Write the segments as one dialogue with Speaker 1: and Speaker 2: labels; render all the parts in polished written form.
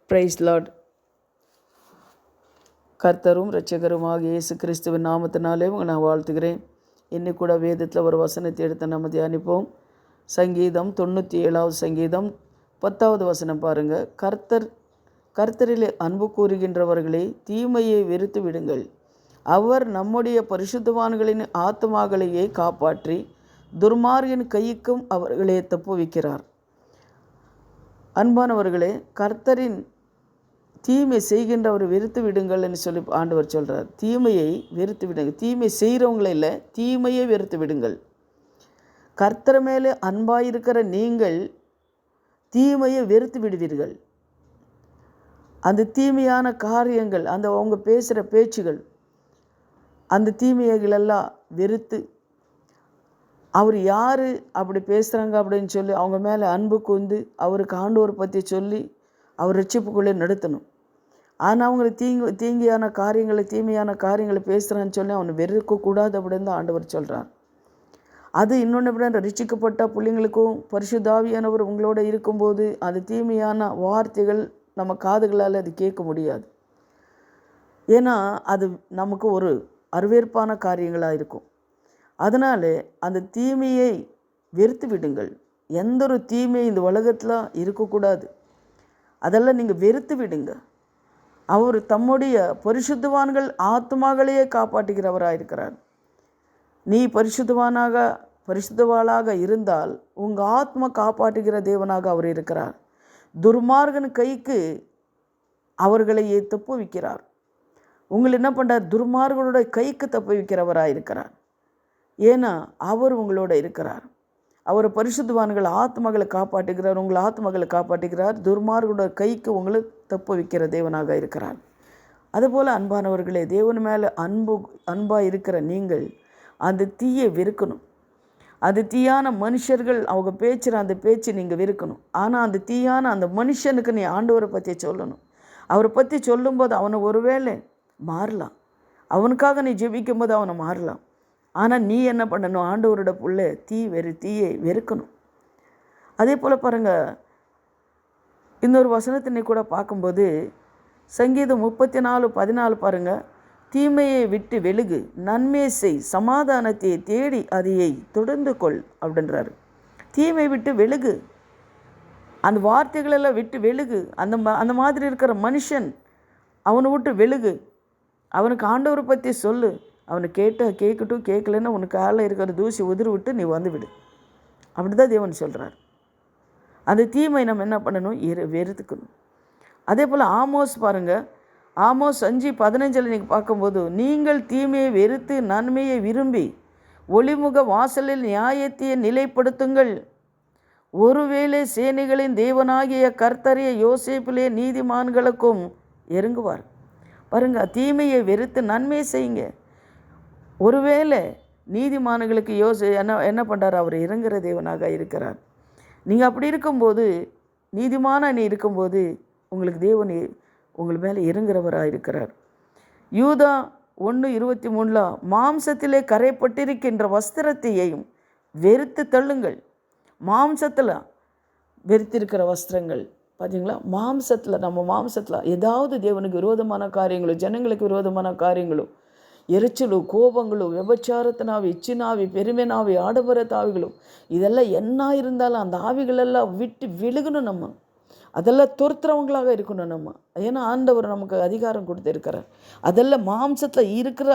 Speaker 1: Price Lord. கர்த்தரும் இரட்சகருமாகிய இயேசு கிறிஸ்துவின் நாமத்தினாலே நான் வாழ்த்துகிறேன். இன்னைக்கு கூட வேதத்தில் ஒரு வசனத்தை எடுத்து நம்ம தியானிப்போம். சங்கீதம் 97வது சங்கீதம் 10வது வசனம் பாருங்கள். கர்த்தரிலே அன்பு கூறுகின்றவர்களே, தீமையை வெறுத்து விடுங்கள். அவர் நம்முடைய பரிசுத்தவான்களின் ஆத்மாக்களையே காப்பாற்றி துர்மார்கின் கைக்கும் அவர்களே தப்புவிக்கிறார். அன்பானவர்களே, கர்த்தரின் தீமை செய்கின்றவர் வெறுத்து விடுங்கள் என்று சொல்லி ஆண்டவர் சொல்கிறார். தீமையை வெறுத்து விடுங்கள். தீமை செய்கிறவங்கள இல்லை, தீமையை வெறுத்து விடுங்கள். கர்த்தர் மேலே அன்பாயிருக்கிற நீங்கள் தீமையை வெறுத்து விடுவீர்கள். அந்த தீமையான காரியங்கள், அந்த அவங்க பேசுகிற பேச்சுகள், அந்த தீமைகளெல்லாம் வெறுத்து, அவர் யார் அப்படி பேசுகிறாங்க அப்படின்னு சொல்லி அவங்க மேலே அன்பு கூர்ந்து அவருக்கு ஆண்டவரை பற்றி சொல்லி அவர் ரட்சிப்புக்குள்ளே நடத்தணும். ஆனால் அவங்களுக்கு தீமையான காரியங்களை பேசுகிறான்னு சொல்லி அவனை வெறுக்கக்கூடாது அப்படின்னு தான் ஆண்டவர் சொல்கிறார். அது இன்னொன்று எப்படி, ரட்சிக்கப்பட்ட பிள்ளைங்களுக்கும் பரிசுத்தாவியானவர் உங்களோட இருக்கும்போது அது தீமையான வார்த்தைகள் நம்ம காதுகளால் அது கேட்க முடியாது. ஏன்னா அது நமக்கு ஒரு அருவேற்பான காரியங்களாக இருக்கும். அதனால் அந்த தீமையை வெறுத்து விடுங்கள். எந்த ஒரு தீமை இந்த உலகத்தில் இருக்கக்கூடாது. அதெல்லாம் நீங்கள் வெறுத்து விடுங்க. அவர் தம்முடைய பரிசுத்தவான்கள் ஆத்மாக்களையே காப்பாற்றுகிறவராக இருக்கிறார். நீ பரிசுத்தவாளாக இருந்தால் உங்கள் ஆத்மா காப்பாற்றுகிற தேவனாக அவர் இருக்கிறார். துர்மார்கன் கைக்கு அவர்களையே தப்புவிக்கிறார். உங்களை என்ன பண்ணுறார்? துர்மார்கனுடைய கைக்கு தப்புவிக்கிறவராக இருக்கிறார். ஏன்னா அவர் உங்களோட இருக்கிறார். அவர் பரிசுத்தவான்கள் ஆத்மகளை காப்பாற்றுகிறார். உங்கள் ஆத்மகளை காப்பாற்றுகிறார். துர்மார்கனுடைய கைக்கு உங்களை தப்பு வைக்கிற தேவனாக இருக்கிறார். அதுபோல் அன்பானவர்களே, தேவன் மேலே அன்பாக இருக்கிற நீங்கள் அந்த தீயை வெறுக்கணும். அந்த தீயான மனுஷர்கள் அவங்க பேச்சுகிற அந்த பேச்சு நீங்கள் வெறுக்கணும். ஆனால் அந்த தீயான அந்த மனுஷனுக்கு நீ ஆண்டவரை பற்றி சொல்லணும். அவரை பற்றி சொல்லும்போது அவனை ஒருவேளை மாறலாம். அவனுக்காக நீ ஜெபிக்கும் போது அவனை மாறலாம். ஆனால் நீ என்ன பண்ணணும்? ஆண்டவரோட புள்ள தீயை வெறுக்கணும். அதே போல் பாருங்கள், இன்னொரு வசனத்தினை கூட பார்க்கும்போது சங்கீதம் 34:14 பாருங்கள். தீமையை விட்டு வெளுகு, நன்மை செய், சமாதானத்தை தேடி அதையை தொடர்ந்து கொள் அப்படின்றாரு. தீமை விட்டு வெளுகு, அந்த வார்த்தைகளெல்லாம் விட்டு வெளுகு. அந்த மாதிரி இருக்கிற மனுஷன் அவனை விட்டு வெளுகு. அவனுக்கு ஆண்டவரை பற்றி சொல்லு. அவனை கேட்கட்டும், கேட்கலன்னா உனக்கு காலில் இருக்கிற தூசி உதிர் விட்டு நீ வந்துவிடு. அப்படி தான் தேவன் சொல்கிறார். அந்த தீமை நம்ம என்ன பண்ணணும்? வெறுத்துக்கணும். அதே போல் ஆமோஸ் பாருங்கள். ஆமோஸ் 5:15 நீங்கள் பார்க்கும்போது, நீங்கள் தீமையை வெறுத்து நன்மையை விரும்பி ஒளிமுக வாசலில் நியாயத்தை நிலைப்படுத்துங்கள். ஒருவேளை சேனைகளின் தேவனாகிய கர்த்தரைய யோசேப்பிலே நீதிமான்களுக்கும் இறங்குவார். பாருங்கள், தீமையை வெறுத்து நன்மையை செய்யுங்க. ஒருவேளை நீதிமான்களுக்கு என்ன பண்ணுறார்? அவர் இறங்குற தேவனாக இருக்கிறார். நீங்கள் அப்படி இருக்கும்போது, நீதிமான நீ இருக்கும்போது உங்களுக்கு தேவன் உங்கள் மேலே இறங்குறவராக இருக்கிறார். யூதா 1:23 மாம்சத்திலே கரைப்பட்டிருக்கின்ற வஸ்திரத்தையும் வெறுத்து தள்ளுங்கள். மாம்சத்தில் வெறுத்திருக்கிற வஸ்திரங்கள் பார்த்தீங்களா? நம்ம மாம்சத்தில் ஏதாவது தேவனுக்கு விரோதமான காரியங்களும் ஜனங்களுக்கு விரோதமான காரியங்களும், எரிச்சலும் கோபங்களும் விபச்சாரத்தினாவி, இச்சினாவி, பெருமைனாவி, ஆடம்பர தாவிகளும், இதெல்லாம் என்ன இருந்தாலும் அந்த ஆவிகளெல்லாம் விட்டு விழுகணும். நம்ம அதெல்லாம் துரத்துறவங்களாக இருக்கணும் நம்ம. ஏன்னா ஆண்டவர் நமக்கு அதிகாரம் கொடுத்துருக்கிறார். அதெல்லாம் மாம்சத்தில் இருக்கிற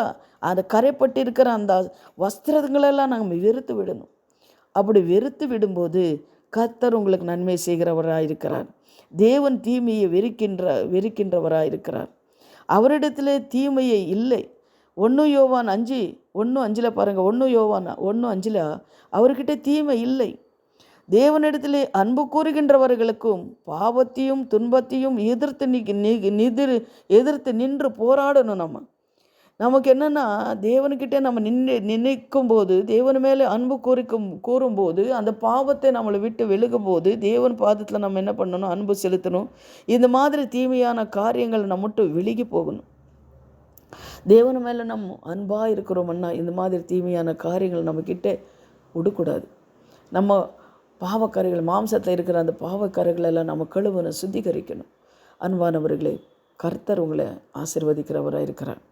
Speaker 1: அந்த கரைப்பட்டு இருக்கிற அந்த வஸ்திரங்களெல்லாம் நம்ம வெறுத்து விடணும். அப்படி வெறுத்து விடும்போது கர்த்தர் உங்களுக்கு நன்மை செய்கிறவராக இருக்கிறார். தேவன் தீமையை வெறுக்கின்றவராக இருக்கிறார். அவரிடத்திலே தீமையை இல்லை. 1 யோவான் 5:1-5 பாருங்கள். 1 யோவான் 1:5 அவர்கிட்ட தீமை இல்லை. தேவனிடத்திலே அன்பு கூறுகின்றவர்களுக்கும் பாவத்தையும் துன்பத்தையும் எதிர்த்து நின்று போராடணும். நமக்கு என்னென்னா, தேவன்கிட்ட நம்ம நினைக்கும் போது, தேவன் மேலே அன்பு கூறும்போது அந்த பாவத்தை நம்மளை விட்டு விலகும்போது தேவன் பாதத்தில் நம்ம என்ன பண்ணணும்? அன்பு செலுத்தணும். இந்த மாதிரி தீமையான காரியங்கள் நம்ம மட்டும் விலகி போகணும். தேவன் மேலே நம்ம அன்பாக இருக்கிறோம்னா இந்த மாதிரி தீமையான காரியங்கள் நம்மக்கிட்ட விடக்கூடாது. நம்ம பாவக்கரைகள், மாம்சத்தில் இருக்கிற அந்த பாவக்கரைகளெல்லாம் நம்ம கழுவணும், சுத்திகரிக்கணும். அன்பானவர்களே, கர்த்தர் உங்களை ஆசீர்வதிக்கிறவராக இருக்கிறார்.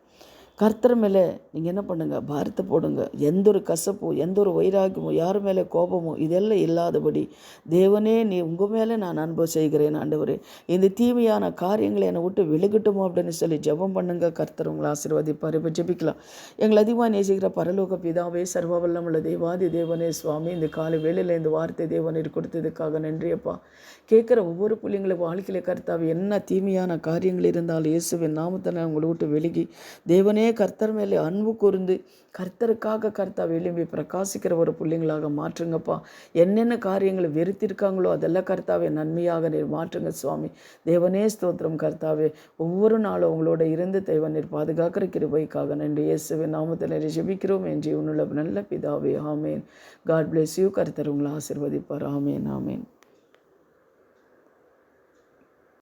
Speaker 1: கர்த்தர் மேலே நீங்கள் என்ன பண்ணுங்கள், பாரத்தை போடுங்க. எந்த ஒரு கசப்போ, எந்த ஒரு வைராக்கியமோ, யார் மேலே கோபமோ இதெல்லாம் இல்லாதபடி, தேவனே நீ உங்கள் மேலே நான் அன்பு செய்கிறேன் ஆண்டவரே, இந்த தீமையான காரியங்களை என்னை விட்டு விலகட்டுமோ அப்படின்னு சொல்லி ஜெபம் பண்ணுங்க. கர்த்தர் உங்களை ஆசீர்வதிப்பார். இப்போ ஜெபிக்கலாம். எங்களை அதிகமாக நேசிக்கிற பரலோக பிதாவே, சர்வ வல்லமுள்ள தேவாதி தேவனே சுவாமி, இந்த காலை வேளையில் இந்த வார்த்தை தேவனீர் கொடுத்ததுக்காக நன்றியப்பா. கேட்குற ஒவ்வொரு பிள்ளைங்களும் வாழ்க்கையில் கர்த்தாவே என்ன தீமையான காரியங்கள் இருந்தாலும் இயேசுவின் நாமத்தை உங்களை விட்டு விலகி தேவனே கர்த்தர் மேலே அன்பு கூர்ந்து கர்த்தருக்காக கர்த்தாவை எழும்பி பிரகாசிக்கிற ஒரு பிள்ளைங்களாக மாற்றுங்கப்பா. என்னென்ன காரியங்களை வெறுத்திருக்காங்களோ அதெல்லாம் கர்த்தாவே நன்மையாக நீர் மாற்றுங்க சுவாமி. தேவனே ஸ்தோத்திரம் கர்த்தாவே. ஒவ்வொரு நாளும் உங்களோட இருந்து தேவனீர் பாதுகாக்கிற கிருபைக்காக நன்றி. இயேசுவின் நாமத்தில் ஜெபிக்கிறோம் என்று உன்னுள்ள நல்ல பிதாவே. ஆமேன். God bless you. கர்த்தர் உங்களை ஆசீர்வதிப்பார். ஆமேன். ஆமேன்.